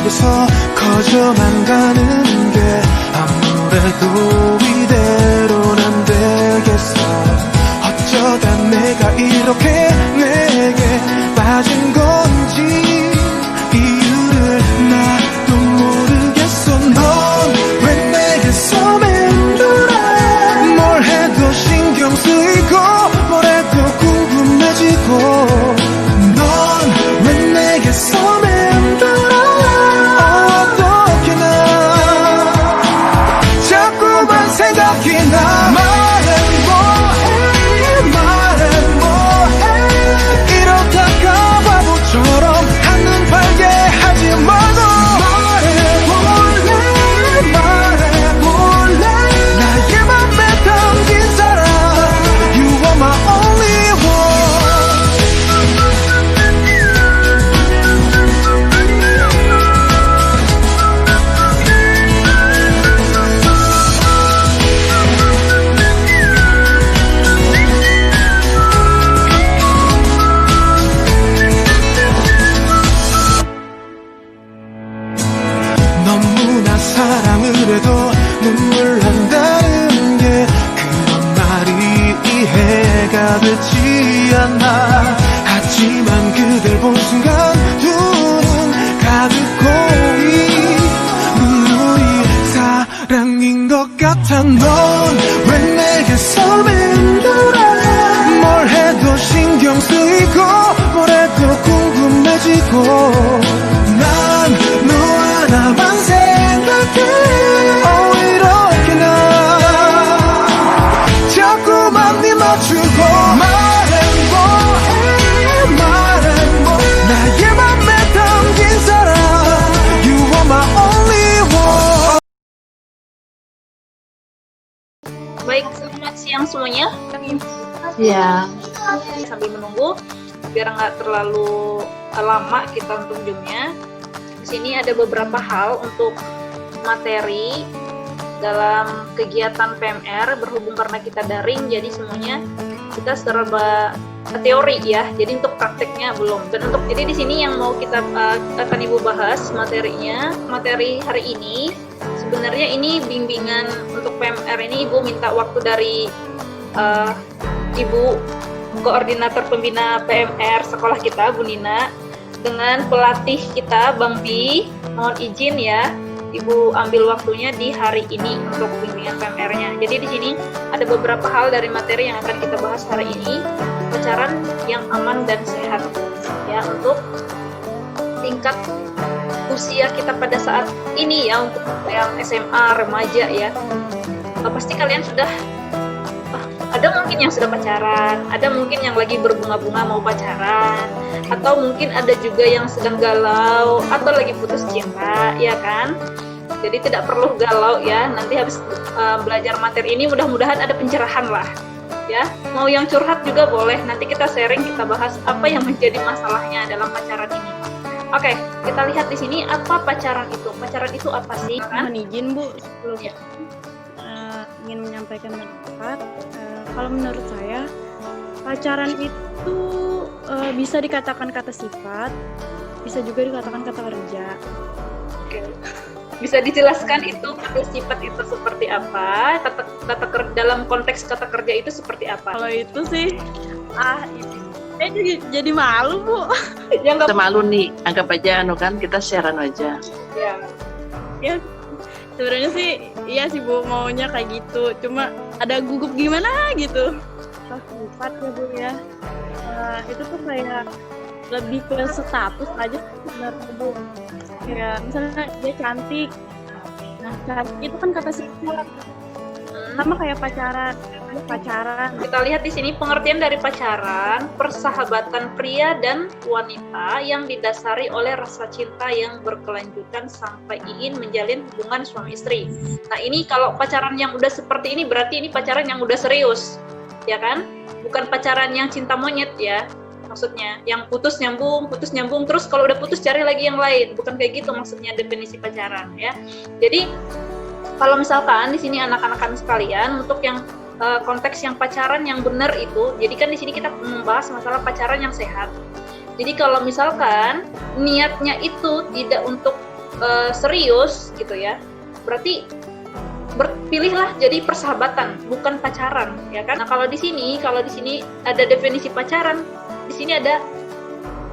속에서 커져만 가는 게 아무래도 이대로는 안 되겠어. 어쩌다 내가 이렇게 내게 빠진 건지 이유를 나도 모르겠어. 넌 왜 내게서 맴돌아. 뭘 해도 신경 쓰이고 뭘 해도 궁금해지고. 넌 왜 내게서 맴돌아. 어떻게 나 자꾸만 생각이 나. 말해 뭐해 이러다가 바보처럼 한눈 팔게 하지 마도. 말해볼래 나의 맘에 담긴 사람. You are my only one. 너무나 사랑을 해도 눈물 난다는 게 그런 말이 이해가 되지 않아. 하지만 그댈 본 순간 두 눈 가득 고이 눈물이 사랑인 것 같아. 넌 왜 내게서 맴돌아. 뭘 해도 신경 쓰이고 뭘 해도 궁금해지고. 난 너 하나만 생각해. 이렇게 나 자꾸만 네 맞추고. 말해 뭐해 나의 맘에 담긴 사람. You are my only one. Baik, selamat siang semuanya. Iya. Sambil menunggu, biar nggak terlalu lama kita untuk zoomnya. Di sini ada beberapa hal untuk materi dalam kegiatan PMR. Berhubung karena kita daring, jadi semuanya kita serba teori ya. Jadi untuk prakteknya belum. Dan untuk jadi di sini yang mau kita akan Ibu bahas materinya, materi hari ini. Sebenarnya ini bimbingan untuk PMR ini Ibu minta waktu dari Ibu Koordinator Pembina PMR sekolah kita, Bu Nina, dengan pelatih kita, Bang Bi. Mohon izin ya, Ibu ambil waktunya di hari ini untuk bimbingan PMR-nya. Jadi di sini ada beberapa hal dari materi yang akan kita bahas hari ini. Pacaran yang aman dan sehat ya, untuk tingkat usia kita pada saat ini ya, untuk yang SMA, remaja ya. Pasti kalian sudah ada mungkin yang sudah pacaran, ada mungkin yang lagi berbunga-bunga mau pacaran, atau mungkin ada juga yang sedang galau atau lagi putus cinta, ya kan? Jadi tidak perlu galau ya. Nanti habis belajar materi ini mudah-mudahan ada pencerahan lah, ya. Mau yang curhat juga boleh. Nanti kita sharing, kita bahas apa yang menjadi masalahnya dalam pacaran ini. Oke, kita lihat di sini apa pacaran itu. Pacaran itu apa sih? Kan? Mohon izin Bu, sebelumnya ingin menyampaikan pendapat. Kalau menurut saya, pacaran itu bisa dikatakan kata sifat, bisa juga dikatakan kata kerja. Oke. Bisa dijelaskan itu kata sifat itu seperti apa? Dalam konteks kata kerja itu seperti apa? Kalau itu sih, saya jadi malu Bu. Ya nggak malu nih, anggap aja kan kita sharean aja. ya. Ya, sebenarnya sih iya sih Bu, maunya kayak gitu. Cuma ada gugup gimana gitu. Sifat ya Bu ya. Itu tuh kayak lebih ke status aja sebenarnya Bu. Kayak misalnya dia cantik. Nah, cantik itu kan kata sifat. Sama kayak pacaran. Kita lihat di sini pengertian dari pacaran, persahabatan pria dan wanita yang didasari oleh rasa cinta yang berkelanjutan sampai ingin menjalin hubungan suami istri. Nah, ini kalau pacaran yang udah seperti ini berarti ini pacaran yang udah serius, ya kan? Bukan pacaran yang cinta monyet ya. Maksudnya yang putus nyambung terus kalau udah putus cari lagi yang lain. Bukan kayak gitu maksudnya definisi pacaran ya. Jadi kalau misalkan di sini anak-anak kami sekalian, untuk yang konteks yang pacaran yang benar itu, jadi kan di sini kita membahas masalah pacaran yang sehat. Jadi kalau misalkan niatnya itu tidak untuk serius gitu ya, berarti pilihlah jadi persahabatan, bukan pacaran, ya kan? Nah, kalau di sini ada definisi pacaran, di sini ada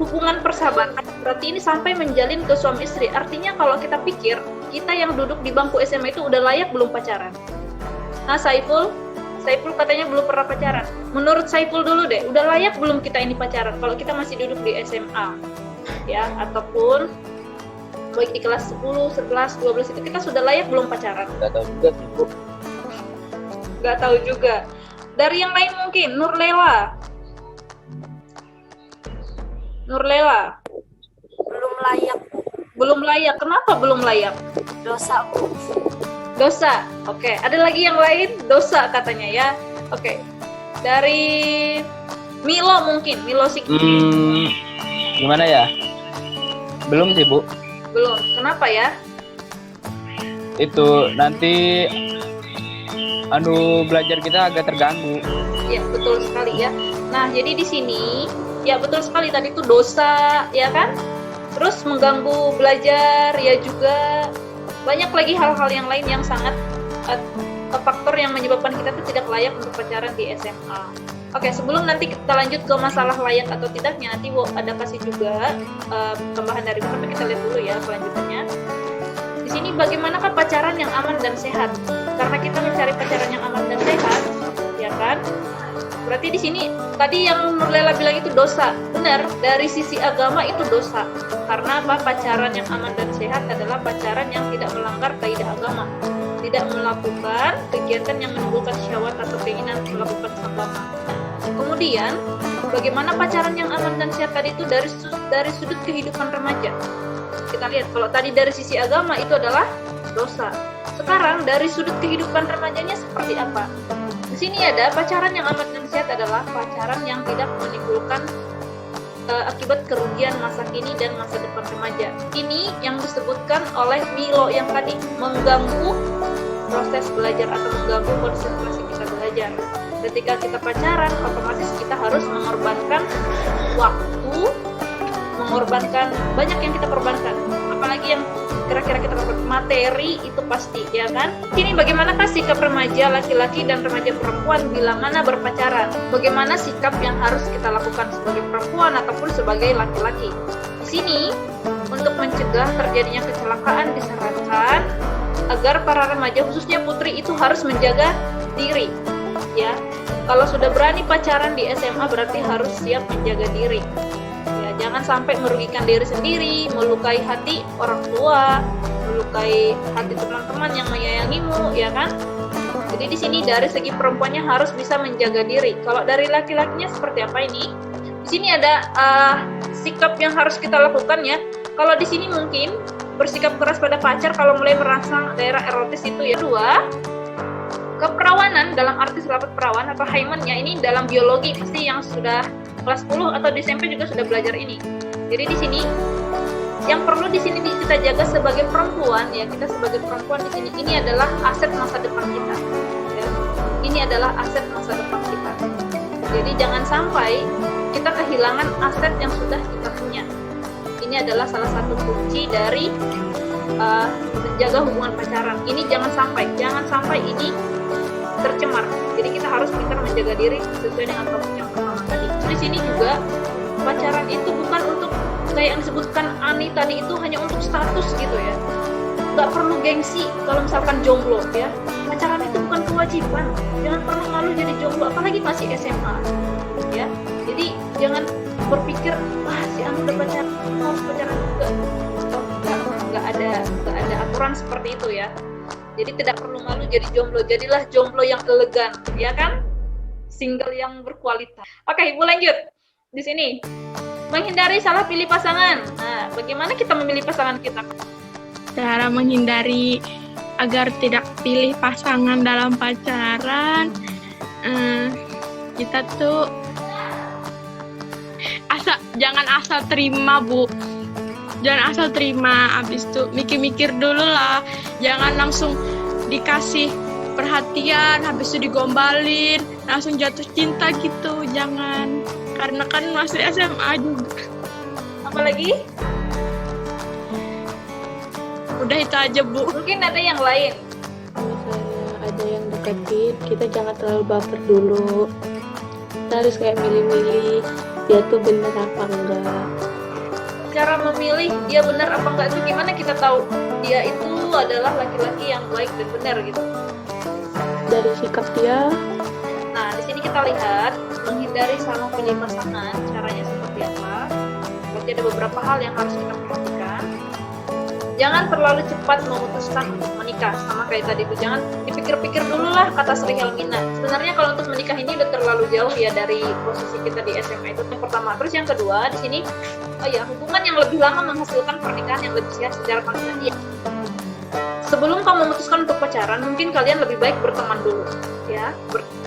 hubungan persahabatan. Berarti ini sampai menjalin ke suami istri. Artinya kalau kita pikir, kita yang duduk di bangku SMA itu udah layak belum pacaran? Nah, Saiful katanya belum pernah pacaran. Menurut Saiful dulu deh, udah layak belum kita ini pacaran kalau kita masih duduk di SMA? Ya, ataupun baik di kelas 10, 11, 12 itu kita sudah layak belum pacaran? Nggak tahu juga sih, Bu. Nggak tahu juga. Dari yang lain mungkin, Nurlela. Belum layak. Belum layak. Kenapa belum layak? Dosa, Bu. Dosa. Oke. Ada lagi yang lain? Dosa katanya ya. Oke. Dari Milo mungkin. Milo Sigri. Gimana ya? Belum sih, Bu. Belum. Kenapa ya? Itu nanti belajar kita agak terganggu. Ya, betul sekali ya. Nah, jadi di sini ya betul sekali tadi itu dosa, ya kan? Terus mengganggu belajar, ya juga banyak lagi hal-hal yang lain yang sangat faktor yang menyebabkan kita tuh tidak layak untuk pacaran di SMA. Oke, sebelum nanti kita lanjut ke masalah layak atau tidaknya, nanti ada kasih juga tambahan dari tapi kita lihat dulu ya kelanjutannya. Di sini bagaimanakah pacaran yang aman dan sehat? Karena kita mencari pacaran yang aman dan sehat, ya kan? Berarti di sini tadi yang Nurlela bilang itu dosa. Benar, dari sisi agama itu dosa. Karena apa? Pacaran yang aman dan sehat adalah pacaran yang tidak melanggar kaidah agama. Tidak melakukan kegiatan yang menimbulkan syahwat atau keinginan melakukan agama. Kemudian, bagaimana pacaran yang aman dan sehat tadi itu dari sudut kehidupan remaja. Kita lihat, kalau tadi dari sisi agama itu adalah dosa. Sekarang dari sudut kehidupan remajanya seperti apa? Di sini ada pacaran yang aman dan sehat adalah pacaran yang tidak menimbulkan akibat kerugian masa kini dan masa depan remaja. Ini yang disebutkan oleh Milo yang tadi, mengganggu proses belajar atau mengganggu konsentrasi kita belajar. Ketika kita pacaran, otomatis kita harus mengorbankan waktu, mengorbankan banyak yang kita korbankan. Apalagi yang kira-kira kita dapat materi itu pasti, ya kan? Ini bagaimanakah sikap remaja laki-laki dan remaja perempuan bila mana berpacaran? Bagaimana sikap yang harus kita lakukan sebagai perempuan ataupun sebagai laki-laki? Di sini untuk mencegah terjadinya kecelakaan disarankan agar para remaja khususnya putri itu harus menjaga diri, ya. Kalau sudah berani pacaran di SMA berarti harus siap menjaga diri. Ya, jangan sampai merugikan diri sendiri, melukai hati orang tua, melukai hati teman-teman yang menyayangimu, ya kan? Jadi di sini dari segi perempuannya harus bisa menjaga diri. Kalau dari laki-lakinya seperti apa ini? Di sini ada sikap yang harus kita lakukan ya. Kalau di sini mungkin bersikap keras pada pacar kalau mulai merangsang daerah erotis itu ya. Dua, keperawanan dalam arti rapat perawan atau hymen ya, ini dalam biologi pasti yang sudah kelas 10 atau di SMP juga sudah belajar ini. Jadi di sini yang perlu di sini kita jaga sebagai perempuan ya, kita sebagai perempuan di sini ini adalah aset masa depan kita. Ya. Ini adalah aset masa depan kita. Jadi jangan sampai kita kehilangan aset yang sudah kita punya. Ini adalah salah satu kunci dari menjaga hubungan pacaran. Ini jangan sampai ini tercemar. Jadi kita harus pintar menjaga diri sesuai dengan topik yang pertama tadi. Di sini juga pacaran itu bukan untuk kayak yang disebutkan Ani tadi itu hanya untuk status gitu ya. Nggak perlu gengsi kalau misalkan jomblo ya. Pacaran itu bukan kewajiban. Jangan pernah malu jadi jomblo apalagi masih SMA. Ya. Jadi jangan berpikir si Anu udah pacaran, harus pacaran juga. Nggak ada aturan seperti itu ya. Jadi tidak perlu malu jadi jomblo. Jadilah jomblo yang elegan, ya kan? Single yang berkualitas. Oke, Ibu lanjut. Di sini, menghindari salah pilih pasangan. Nah, bagaimana kita memilih pasangan kita? Cara menghindari agar tidak pilih pasangan dalam pacaran, kita tuh jangan asal terima, Bu. Jangan asal terima, abis itu mikir-mikir dulu lah. Jangan langsung dikasih perhatian, habis itu digombalin, langsung jatuh cinta gitu. Jangan, karena kan masih SMA juga. Apalagi? Udah itu aja, Bu. Mungkin ada yang lain. Misalnya ada yang deketin, kita jangan terlalu baper dulu. Kita harus kayak milih-milih dia tuh bener apa enggak. Cara memilih dia benar apa enggak itu gimana kita tahu dia itu adalah laki-laki yang baik dan benar gitu. Dari sikap dia, Nah, di sini kita lihat menghindari salah pilih pasangan, caranya seperti apa. Berarti ada beberapa hal yang harus kita perhatikan. Jangan terlalu cepat memutuskan untuk menikah, sama kayak tadi itu. Jangan dipikir-pikir dulu lah, kata Sri Helmina. Sebenarnya kalau untuk menikah ini udah terlalu jauh ya dari posisi kita di SMA itu yang pertama. Terus yang kedua di sini, oh ya, hubungan yang lebih lama menghasilkan pernikahan yang lebih sehat secara konsisten. Sebelum kamu memutuskan untuk pacaran, mungkin kalian lebih baik berteman dulu, ya.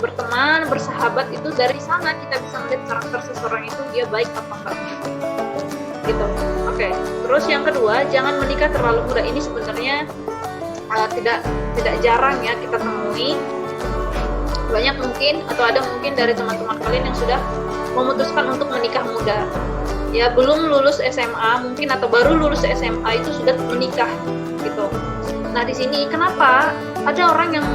Berteman, bersahabat itu dari sana kita bisa melihat karakter seseorang itu dia baik apa enggak. Gitu. Oke. Terus yang kedua, jangan menikah terlalu muda. Ini sebenarnya tidak jarang ya kita temui. Banyak mungkin atau ada mungkin dari teman-teman kalian yang sudah memutuskan untuk menikah muda. Ya, belum lulus SMA mungkin atau baru lulus SMA itu sudah menikah gitu. Nah, di sini kenapa ada orang yang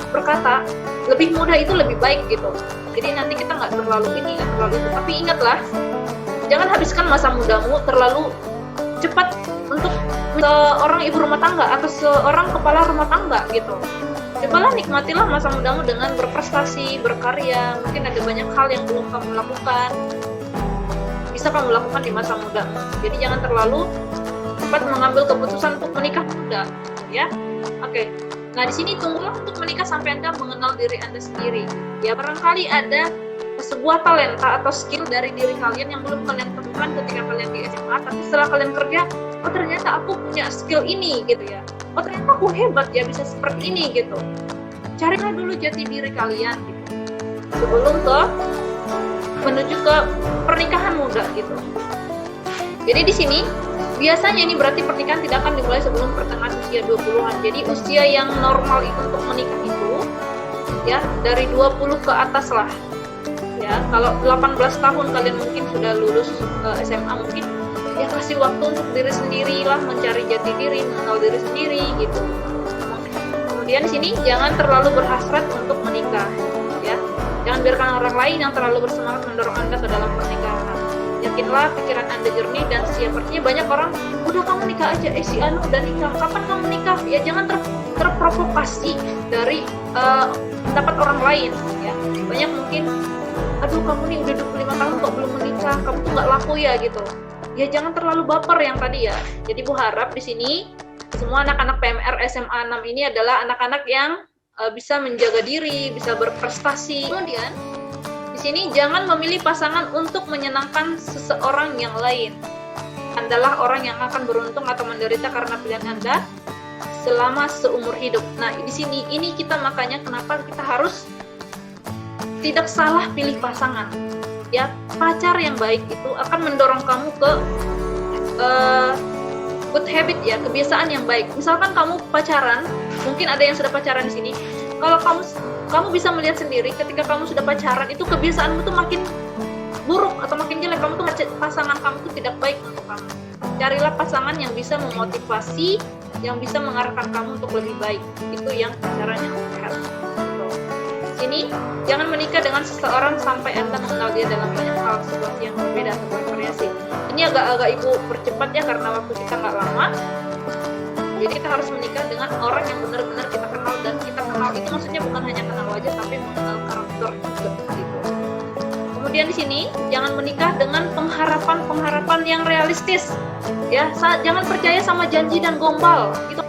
berkata lebih muda itu lebih baik gitu. Jadi nanti kita nggak terlalu ini, nggak terlalu itu. Tapi ingatlah, jangan habiskan masa mudamu terlalu cepat untuk seorang ibu rumah tangga atau seorang kepala rumah tangga gitu. Cobalah nikmatilah masa mudamu dengan berprestasi, berkarya. Mungkin ada banyak hal yang belum kamu lakukan, bisa kamu lakukan di masa mudamu. Jadi jangan terlalu cepat mengambil keputusan untuk menikah muda, ya. Oke. Nah, di sini tunggulah untuk menikah sampai Anda mengenal diri Anda sendiri. Ya, barangkali ada sebuah talenta atau skill dari diri kalian yang belum kalian temukan ketika kalian di SMA, tapi setelah kalian kerja, oh ternyata aku punya skill ini gitu ya. Oh ternyata aku hebat ya bisa seperti ini gitu. Carilah dulu jati diri kalian gitu. Sebelum menuju ke pernikahan muda gitu. Jadi di sini biasanya ini berarti pernikahan tidak akan dimulai sebelum pertengahan usia 20-an. Jadi usia yang normal itu untuk menikah itu ya dari 20 ke atas lah. Ya, kalau 18 tahun kalian mungkin sudah lulus SMA mungkin ya kasih waktu untuk diri sendiri lah, mencari jati diri, mengenal diri sendiri gitu. Kemudian di sini jangan terlalu berhasrat untuk menikah ya. Jangan biarkan orang lain yang terlalu bersemangat mendorong Anda ke dalam pernikahan. Yakinlah pikiran Anda jernih dan siap. Artinya banyak orang, udah kamu nikah aja, si Anu udah nikah, kapan kamu nikah? Ya jangan terprovokasi dari pendapat orang lain ya. Banyak mungkin, aduh kamu nih udah 25 tahun kok belum menikah, kamu tuh nggak laku ya gitu. Ya jangan terlalu baper yang tadi ya. Jadi Bu harap di sini semua anak-anak PMR SMA 6 ini adalah anak-anak yang bisa menjaga diri, bisa berprestasi. Kemudian di sini jangan memilih pasangan untuk menyenangkan seseorang yang lain. Andalah orang yang akan beruntung atau menderita karena pilihan Anda selama seumur hidup. Nah, di sini ini kita makanya kenapa kita harus tidak salah pilih pasangan. Ya, pacar yang baik itu akan mendorong kamu ke good habit ya, kebiasaan yang baik. Misalkan kamu pacaran, mungkin ada yang sudah pacaran di sini. Kalau kamu bisa melihat sendiri ketika kamu sudah pacaran itu kebiasaanmu tuh makin buruk atau makin jelek, kamu tuh pasangan kamu tuh tidak baik untuk kamu. Carilah pasangan yang bisa memotivasi, yang bisa mengarahkan kamu untuk lebih baik. Itu yang pacaran yang sehat. Ini jangan menikah dengan seseorang sampai Anda mengenal dia dalam banyak hal, situasi yang berbeda atau bervariasi. Ini agak ibu percepat ya karena waktu kita nggak lama. Jadi kita harus menikah dengan orang yang benar-benar kita kenal, dan kita kenal itu maksudnya bukan hanya kenal wajah tapi mengenal karakter juga gitu. Kemudian di sini jangan menikah dengan pengharapan yang realistis. Ya, jangan percaya sama janji dan gombal gitu.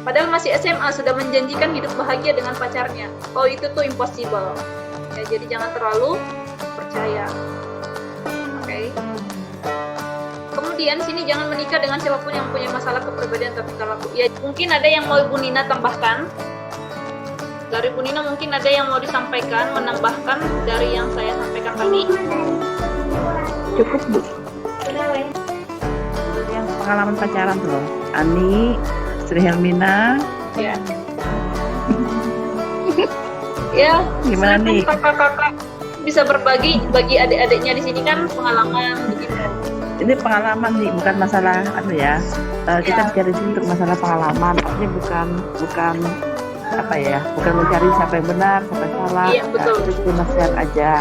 Padahal masih SMA sudah menjanjikan hidup bahagia dengan pacarnya. Oh, itu tuh impossible. Ya, jadi jangan terlalu percaya. Oke. Kemudian sini jangan menikah dengan siapapun yang punya masalah kepribadian tapi kalau ya mungkin ada yang mau Bu Nina tambahkan. Dari Bu Nina mungkin ada yang mau disampaikan, menambahkan dari yang saya sampaikan tadi. Cukup Bu. Yang pengalaman pacaran tuh loh. Ani, Sri Helmina. Ya. Ya. Gimana nih? Kakak-kakak bisa berbagi bagi adik-adiknya di sini kan pengalaman begitu. ini pengalaman nih, bukan masalah ya. Kita bicara di sini untuk masalah pengalaman, artinya bukan apa ya, bukan mencari siapa yang benar, siapa yang salah. Iya, betul. Itu cuma share aja.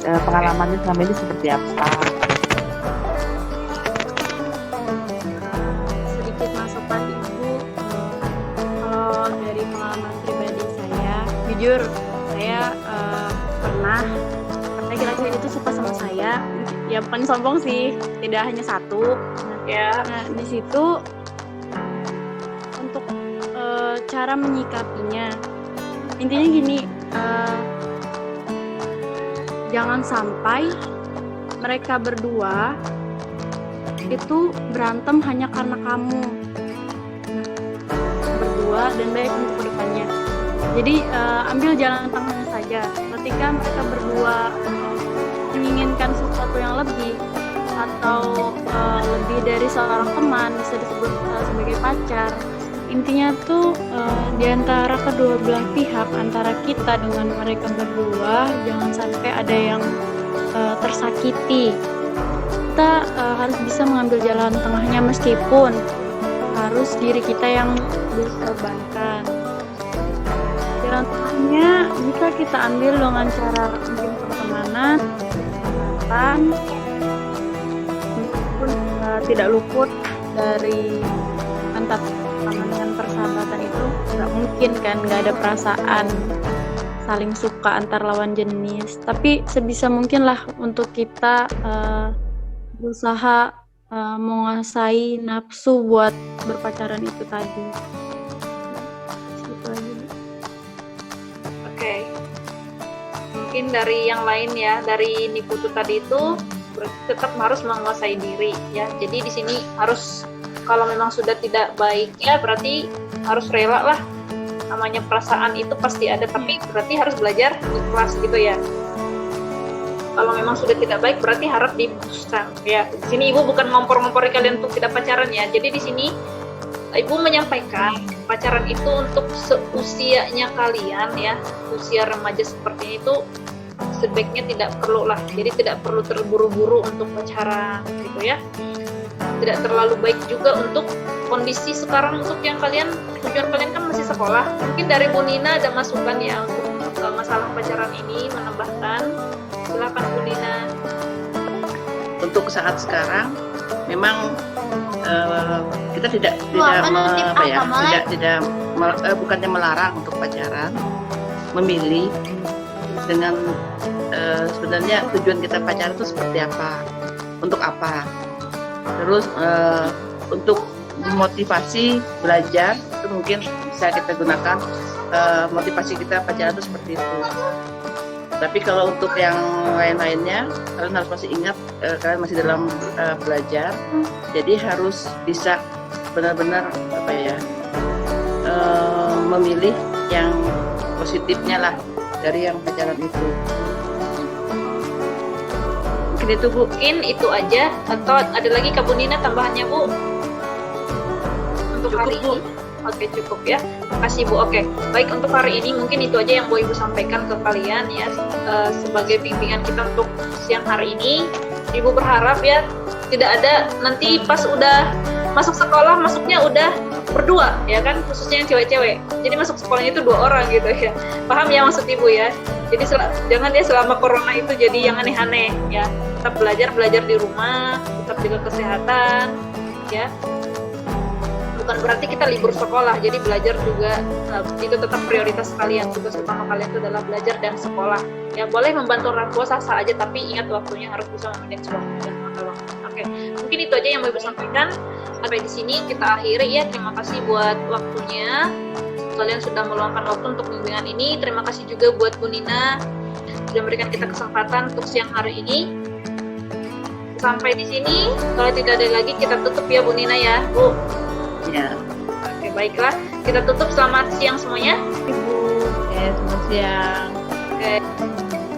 Pengalamannya selama ini seperti apa? Sedikit masukan Ibu, kalau dari pengalaman pribadi saya, jujur saya pernah laki-laki itu suka sama saya, ya bukan sombong sih, tidak hanya satu. Nah di situ untuk cara menyikapinya, intinya gini, jangan sampai mereka berdua itu berantem hanya karena kamu. Berdua dan baik untuk kedepannya. Jadi ambil jalan tengahnya saja. Ketika mereka berdua menginginkan sesuatu yang lebih atau lebih dari seorang teman, bisa disebut sebagai pacar. Intinya tuh di antara kedua belah pihak, antara kita dengan mereka berdua, jangan sampai ada yang tersakiti. Kita harus bisa mengambil jalan tengahnya, meskipun harus diri kita yang dikorbankan. Jalan tengahnya bisa kita ambil dengan cara mungkin pertemanan, meskipun tidak luput dari antar pertemanan dengan persahabatan itu. Nggak mungkin kan nggak ada perasaan saling suka antar lawan jenis, tapi sebisa mungkin lah untuk kita berusaha menguasai nafsu buat berpacaran itu tadi. Gitu aja. Oke. Mungkin dari yang lain ya, dari Niputu tadi itu berarti tetap harus menguasai diri ya. Jadi di sini harus, kalau memang sudah tidak baik ya berarti harus rela lah. Namanya perasaan itu pasti ada, tapi berarti harus belajar ikhlas gitu ya. Kalau memang sudah tidak baik berarti harap diputuskan ya. Di sini Ibu bukan ngompor-ngompori kalian untuk tidak pacaran ya. Jadi di sini Ibu menyampaikan pacaran itu untuk seusianya kalian ya, usia remaja seperti itu sebaiknya tidak perlu lah. Jadi tidak perlu terburu-buru untuk pacaran gitu ya. Tidak terlalu baik juga untuk kondisi sekarang, untuk yang kalian, tujuan kalian kan masih sekolah. Mungkin dari Bu Nina ada masukan ya untuk masalah pacaran ini, menambahkan. Silakan Bu Nina. Untuk saat sekarang memang kita bukannya melarang untuk pacaran, memilih dengan sebenarnya tujuan kita pacaran itu seperti apa, untuk apa. Terus untuk motivasi belajar itu mungkin bisa kita gunakan, motivasi kita pacaran itu seperti itu. Tapi kalau untuk yang lain-lainnya, kalian harus masih ingat kalian masih dalam belajar, jadi harus bisa benar-benar memilih yang positifnya lah dari yang pacaran itu. Mungkin itu Bu. Mungkin itu aja, atau ada lagi Kak Bu Nina tambahannya Bu untuk Cukup, hari Bu. ini? Oke, cukup ya. Makasih Bu. Oke, baik, untuk hari ini mungkin itu aja yang Ibu sampaikan ke kalian ya, sebagai bimbingan kita untuk siang hari ini. Ibu berharap ya tidak ada nanti pas udah masuk sekolah masuknya udah berdua ya kan, khususnya yang cewek-cewek. Jadi masuk sekolahnya itu 2 orang gitu ya. Paham ya maksud Ibu ya? Jadi jangan ya selama corona itu jadi yang aneh-aneh ya. Tetap belajar di rumah, tetap jaga kesehatan ya. Bukan berarti kita libur sekolah, jadi belajar juga itu tetap prioritas kalian. Tugas utama kalian itu adalah belajar dan sekolah. Ya boleh membantu orang tua sah-sah aja, tapi ingat waktunya harus bisa memanage waktu dan mengatur waktu. Oke, mungkin itu aja yang mau Ibu sampaikan. Sampai di sini kita akhiri ya. Terima kasih buat waktunya. Kalian sudah meluangkan waktu untuk bimbingan ini. Terima kasih juga buat Bu Nina sudah memberikan kita kesempatan untuk siang hari ini. Sampai di sini. Kalau tidak ada lagi kita tutup ya Bu Nina ya, Bu. Ya. Oke, baiklah. Kita tutup. Selamat siang semuanya. Selamat siang.